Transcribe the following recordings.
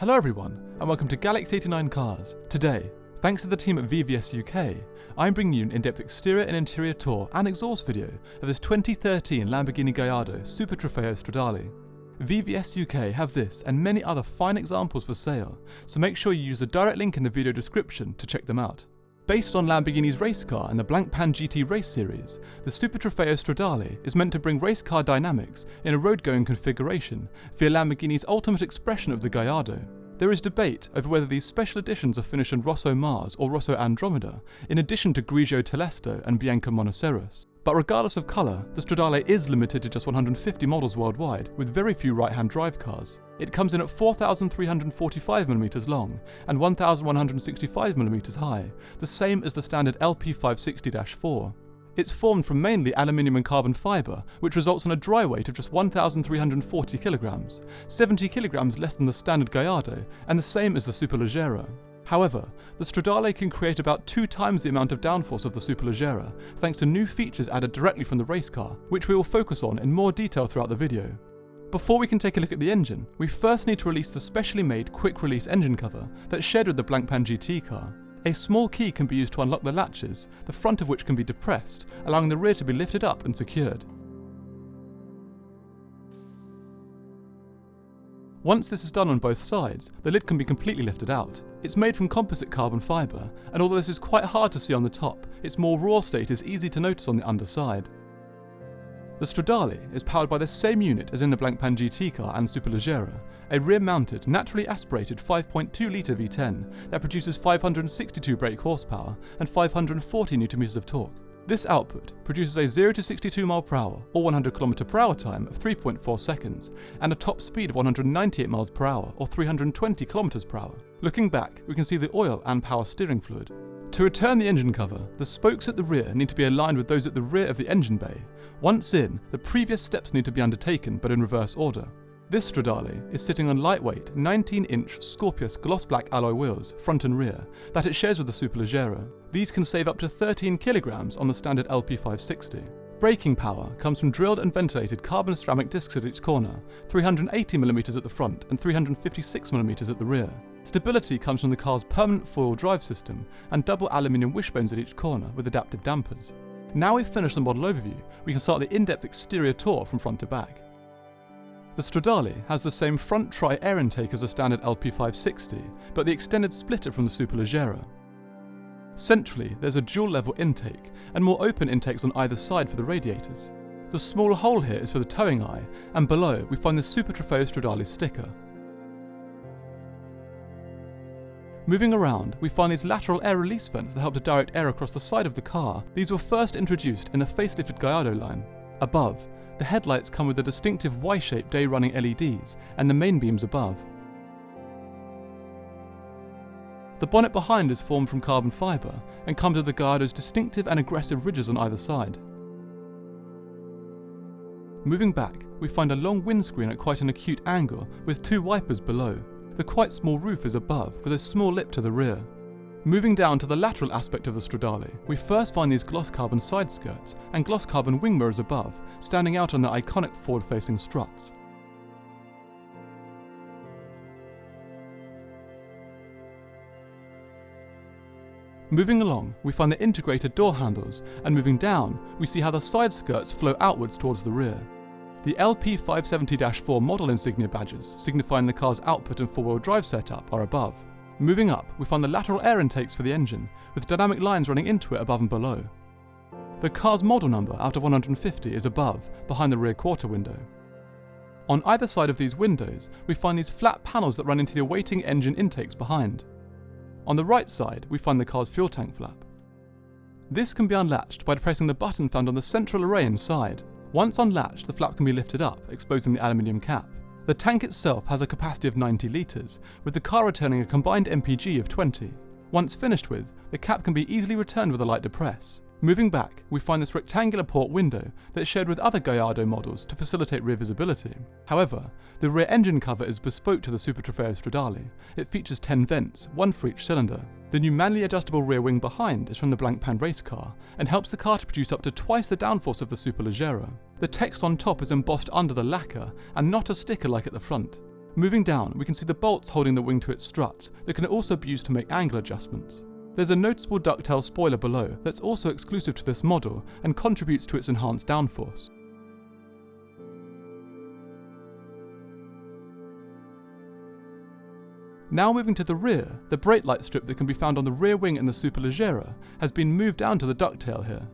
Hello everyone, and welcome to Galaxy 89 Cars. Today, thanks to the team at VVS UK, I'm bringing you an in-depth exterior and interior tour and exhaust video of this 2013 Lamborghini Gallardo Super Trofeo Stradale. VVS UK have this and many other fine examples for sale, so make sure you use the direct link in the video description to check them out. Based on Lamborghini's race car and the Blancpain GT race series, the Super Trofeo Stradale is meant to bring race car dynamics in a road-going configuration via Lamborghini's ultimate expression of the Gallardo. There is debate over whether these special editions are finished in Rosso Mars or Rosso Andromeda, in addition to Grigio Telesto and Bianca Monoceros. But regardless of colour, the Stradale is limited to just 150 models worldwide, with very few right-hand drive cars. It comes in at 4,345mm long and 1,165mm high, the same as the standard LP560-4. It's formed from mainly aluminium and carbon fibre, which results in a dry weight of just 1,340kg, 70kg less than the standard Gallardo and the same as the Superleggera. However, the Stradale can create about 2 times the amount of downforce of the Superleggera, thanks to new features added directly from the race car, which we will focus on in more detail throughout the video. Before we can take a look at the engine, we first need to release the specially made quick-release engine cover that's shared with the Blancpain GT car. A small key can be used to unlock the latches, the front of which can be depressed, allowing the rear to be lifted up and secured. Once this is done on both sides, the lid can be completely lifted out. It's made from composite carbon fibre, and although this is quite hard to see on the top, its more raw state is easy to notice on the underside. The Stradale is powered by the same unit as in the Blancpain GT car and Superleggera, a rear-mounted, naturally aspirated 5.2-litre V10 that produces 562 brake horsepower and 540 Nm of torque. This output produces a 0 to 62 mph or 100 km/h time of 3.4 seconds and a top speed of 198 mph or 320 km/h. Looking back, we can see the oil and power steering fluid. To return the engine cover, the spokes at the rear need to be aligned with those at the rear of the engine bay. Once in, the previous steps need to be undertaken, but in reverse order. This Stradale is sitting on lightweight 19-inch Scorpius gloss black alloy wheels, front and rear, that it shares with the Superleggera. These can save up to 13 kg on the standard LP560. Braking power comes from drilled and ventilated carbon ceramic discs at each corner, 380mm at the front and 356mm at the rear. Stability comes from the car's permanent four-wheel drive system and double aluminium wishbones at each corner with adaptive dampers. Now we've finished the model overview, we can start the in-depth exterior tour from front to back. The Stradale has the same front tri-air intake as the standard LP560, but the extended splitter from the Superleggera. Centrally, there's a dual-level intake and more open intakes on either side for the radiators. The small hole here is for the towing eye, and below we find the Super Trofeo Stradale sticker. Moving around, we find these lateral air release vents that help to direct air across the side of the car. These were first introduced in the facelifted Gallardo line. Above, the headlights come with the distinctive Y-shaped day-running LEDs and the main beams above. The bonnet behind is formed from carbon fibre and comes with the Gallardo's distinctive and aggressive ridges on either side. Moving back, we find a long windscreen at quite an acute angle with 2 wipers below. The quite small roof is above, with a small lip to the rear. Moving down to the lateral aspect of the Stradale, we first find these gloss carbon side skirts and gloss carbon wing mirrors above, standing out on the iconic forward-facing struts. Moving along, we find the integrated door handles, and moving down, we see how the side skirts flow outwards towards the rear. The LP570-4 model insignia badges, signifying the car's output and four-wheel drive setup, are above. Moving up, we find the lateral air intakes for the engine, with dynamic lines running into it above and below. The car's model number out of 150 is above, behind the rear quarter window. On either side of these windows, we find these flat panels that run into the awaiting engine intakes behind. On the right side, we find the car's fuel tank flap. This can be unlatched by depressing the button found on the central array inside. Once unlatched, the flap can be lifted up, exposing the aluminium cap. The tank itself has a capacity of 90 litres, with the car returning a combined MPG of 20. Once finished with, the cap can be easily returned with a light depress. Moving back, we find this rectangular port window that's shared with other Gallardo models to facilitate rear visibility. However, the rear engine cover is bespoke to the Super Trofeo Stradale. It features 10 vents, 1 for each cylinder. The new manually adjustable rear wing behind is from the Blancpain race car and helps the car to produce up to twice the downforce of the Superleggera. The text on top is embossed under the lacquer and not a sticker like at the front. Moving down, we can see the bolts holding the wing to its strut that can also be used to make angle adjustments. There's a noticeable ducktail spoiler below that's also exclusive to this model and contributes to its enhanced downforce. Now moving to the rear, the brake light strip that can be found on the rear wing in the Superleggera has been moved down to the ducktail here.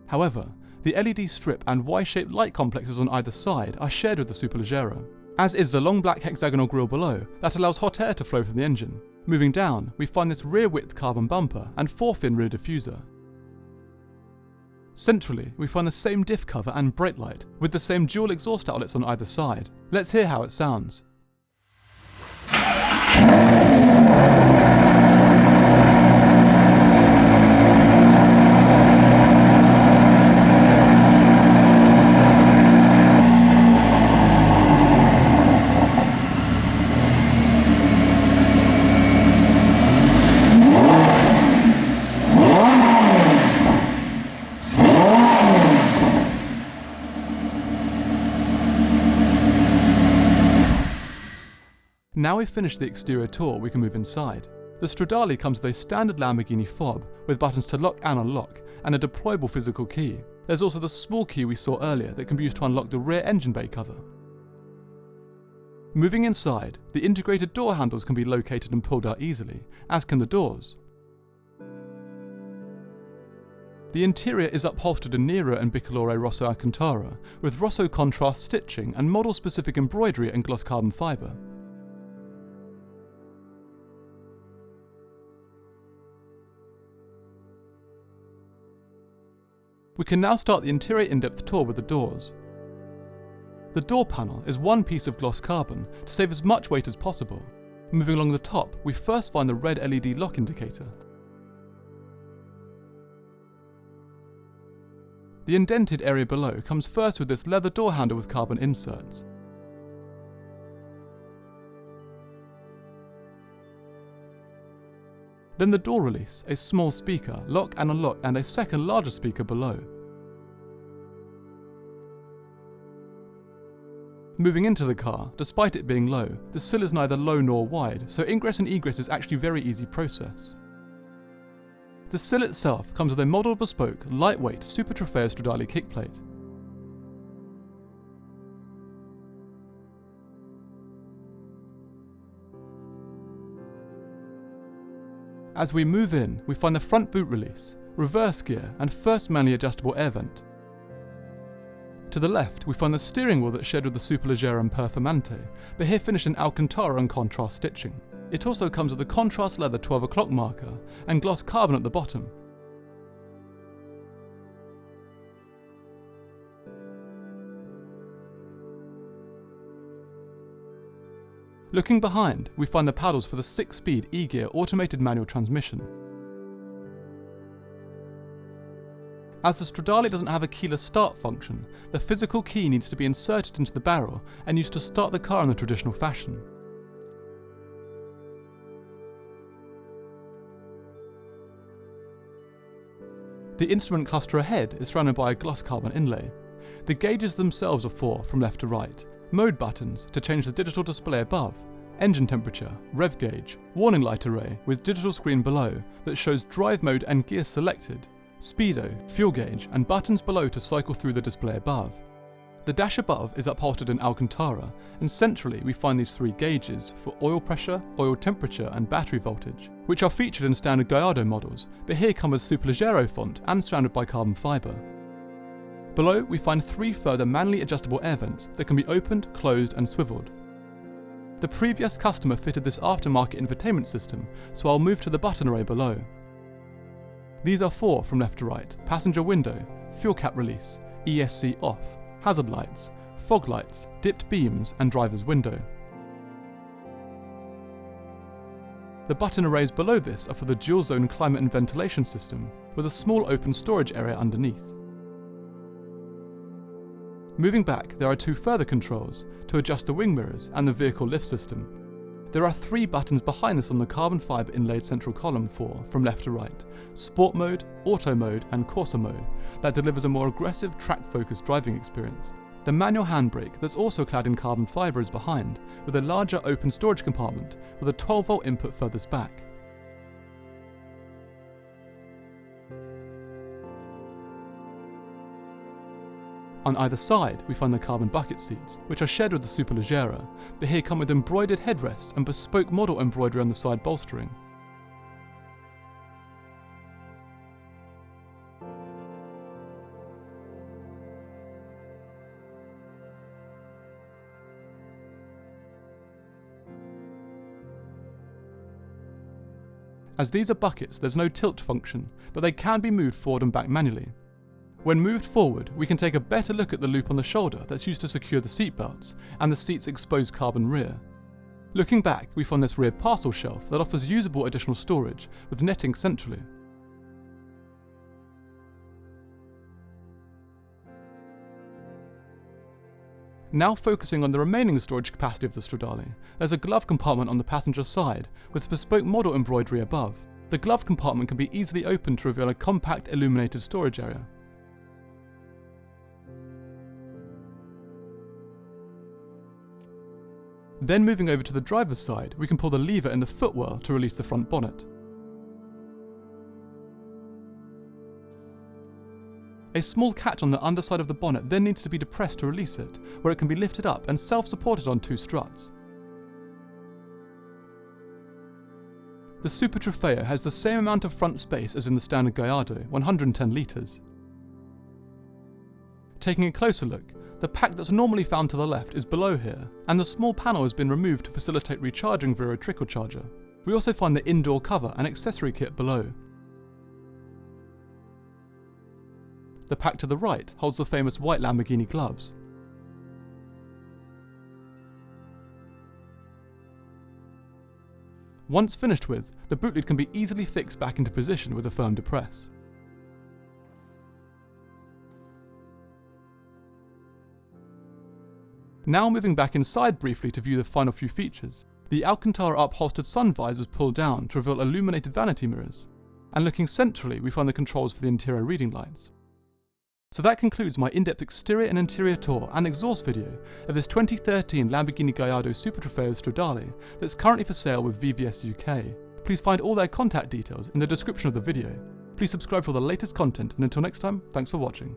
However, the LED strip and Y-shaped light complexes on either side are shared with the Superleggera, as is the long black hexagonal grille below that allows hot air to flow from the engine. Moving down, we find this rear-width carbon bumper and 4-fin rear diffuser. Centrally, we find the same diff cover and brake light, with the same dual exhaust outlets on either side. Let's hear how it sounds. Now we've finished the exterior tour, we can move inside. The Stradale comes with a standard Lamborghini fob with buttons to lock and unlock, and a deployable physical key. There's also the small key we saw earlier that can be used to unlock the rear engine bay cover. Moving inside, the integrated door handles can be located and pulled out easily, as can the doors. The interior is upholstered in Nero and Bicolore Rosso Alcantara, with Rosso contrast stitching and model-specific embroidery and gloss carbon fibre. We can now start the interior in-depth tour with the doors. The door panel is one piece of gloss carbon to save as much weight as possible. Moving along the top, we first find the red LED lock indicator. The indented area below comes first with this leather door handle with carbon inserts. Then the door release, a small speaker, lock and unlock, and a second larger speaker below. Moving into the car, despite it being low, the sill is neither low nor wide, so ingress and egress is actually a very easy process. The sill itself comes with a model bespoke, lightweight Super Trofeo Stradale kickplate. As we move in, we find the front boot release, reverse gear, and first manually adjustable air vent. To the left, we find the steering wheel that's shared with the Superleggera and Performante, but here finished in Alcantara and contrast stitching. It also comes with a contrast leather 12 o'clock marker and gloss carbon at the bottom. Looking behind, we find the paddles for the 6-speed E-gear automated manual transmission. As the Stradale doesn't have a keyless start function, the physical key needs to be inserted into the barrel and used to start the car in the traditional fashion. The instrument cluster ahead is surrounded by a gloss carbon inlay. The gauges themselves are 4 from left to right. Mode buttons to change the digital display above, engine temperature, rev gauge, warning light array with digital screen below that shows drive mode and gear selected, speedo, fuel gauge, and buttons below to cycle through the display above. The dash above is upholstered in Alcantara, and centrally we find these 3 gauges for oil pressure, oil temperature, and battery voltage, which are featured in standard Gallardo models, but here come with Superleggera font and surrounded by carbon fibre. Below, we find 3 further manually adjustable air vents that can be opened, closed, and swiveled. The previous customer fitted this aftermarket infotainment system, so I'll move to the button array below. These are 4 from left to right: passenger window, fuel cap release, ESC off, hazard lights, fog lights, dipped beams, and driver's window. The button arrays below this are for the dual zone climate and ventilation system, with a small open storage area underneath. Moving back, there are 2 further controls to adjust the wing mirrors and the vehicle lift system. There are 3 buttons behind this on the carbon fibre inlaid central column for, from left to right, Sport Mode, Auto Mode, and Corsa Mode, that delivers a more aggressive track-focused driving experience. The manual handbrake that's also clad in carbon fibre is behind, with a larger open storage compartment with a 12-volt input furthest back. On either side, we find the carbon bucket seats, which are shared with the Superleggera, but here come with embroidered headrests and bespoke model embroidery on the side bolstering. As these are buckets, there's no tilt function, but they can be moved forward and back manually. When moved forward, we can take a better look at the loop on the shoulder that's used to secure the seat belts and the seat's exposed carbon rear. Looking back, we find this rear parcel shelf that offers usable additional storage with netting centrally. Now focusing on the remaining storage capacity of the Stradale, there's a glove compartment on the passenger side with bespoke model embroidery above. The glove compartment can be easily opened to reveal a compact illuminated storage area. Then moving over to the driver's side, we can pull the lever in the footwell to release the front bonnet. A small catch on the underside of the bonnet then needs to be depressed to release it, where it can be lifted up and self-supported on two struts. The Super Trofeo has the same amount of front space as in the standard Gallardo, 110 litres. Taking a closer look, the pack that's normally found to the left is below here, and the small panel has been removed to facilitate recharging via a trickle charger. We also find the indoor cover and accessory kit below. The pack to the right holds the famous white Lamborghini gloves. Once finished with, the boot lid can be easily fixed back into position with a firm depress. Now moving back inside briefly to view the final few features. The Alcantara upholstered sun visor is pulled down to reveal illuminated vanity mirrors. And looking centrally, we find the controls for the interior reading lights. So that concludes my in-depth exterior and interior tour and exhaust video of this 2013 Lamborghini Gallardo Super Trofeo Stradale that's currently for sale with VVS UK. Please find all their contact details in the description of the video. Please subscribe for the latest content, and until next time, thanks for watching.